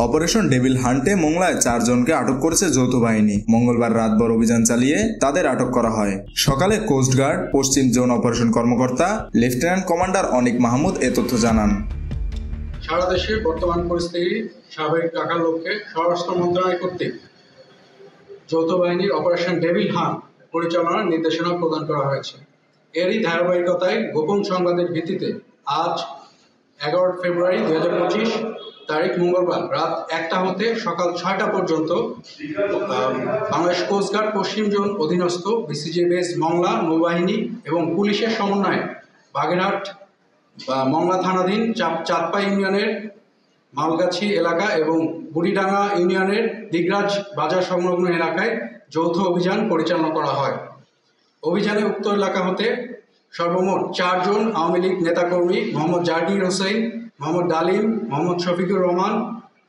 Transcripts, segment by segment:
Operation devil হান্টে মোংলায় 4 জনকে আটক করেছে যৌথ বাহিনী। মঙ্গলবার রাতভর অভিযান চালিয়ে তাদের আটক করা হয়। সকালে কোস্টগার্ড পশ্চিম জোন অপারেশন কর্মকর্তা লেফটেন্যান্ট কমান্ডার অনিক মাহমুদ এ তথ্য জানান। সারা দেশে বর্তমান পরিস্থিতি স্বাভাবিক রাখার লক্ষ্যে স্বরাষ্ট্র মন্ত্রণালয় কর্তৃক যৌথ বাহিনীর অপারেশন ডেভিল হান্ট পরিচালনার নির্দেশনা প্রদান করা হয়েছে। এরই ধারাবাহিকতায় গোপন সংবাদের ভিত্তিতে আজ 11 ফেব্রুয়ারি 2025 তারিখ মঙ্গলবার রাত 1টা হতে সকাল 6টা পর্যন্ত বাংলাদেশ কোস্টগার্ড পশ্চিম জোন অধীনস্থ বিসিজি বেস মংলা নৌবাহিনী এবং পুলিশের সমন্বয়ে বাগেরহাট মংলা থানাধীন চাঁদপা ইউনিয়নের মালগাছি এলাকা এবং বুড়িডাঙ্গা ইউনিয়নের দিগরাজ বাজার সংলগ্ন এলাকায় যৌথ অভিযান পরিচালনা করা হয়। অভিযানে উক্ত এলাকা হতে সর্বমোট 4 জন আওয়ামী লীগ নেতাকর্মী মোহাম্মদ জাহাঙ্গীর হোসেন, মোহাম্মদ ডালিম, মোহাম্মদ শফিকুর রহমান,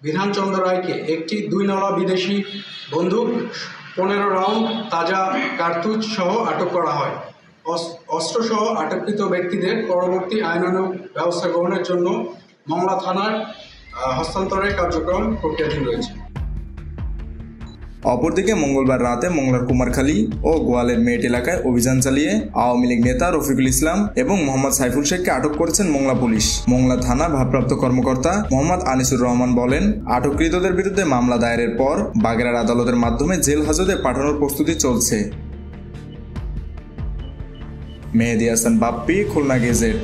বিধানচন্দ্র রায়কে একটি 2 নলা বিদেশি বন্দুক, 15 রাউন্ড তাজা কার্তুজ সহ আটক করা হয়। অস্ত্রসহ আটককৃত ব্যক্তিদের পরবর্তী আইনানুগ ব্যবস্থা গ্রহণের জন্য মংলা থানার হস্তান্তরের কার্যক্রম প্রক্রিয়াধীন রয়েছে। অপরদিকে মঙ্গলবার রাতে মংলার কুমারখালী ও গোয়ালের মেট এলাকায় অভিযান চালিয়ে আওয়ামী লীগ নেতা রফিকুল ইসলাম এবং মোহাম্মদ সাইফুল শেখকে আটক করেছেন মংলা পুলিশ। মংলা থানা ভারপ্রাপ্ত কর্মকর্তা মোহাম্মদ আনিসুর রহমান বলেন, আটককৃতদের বিরুদ্ধে মামলা দায়েরের পর বাগেরহাট আদালতের মাধ্যমে জেল হাজতে পাঠানোর প্রস্তুতি চলছে। মেহেদী হাসান বাপ্পি, খুলনা গেজেট।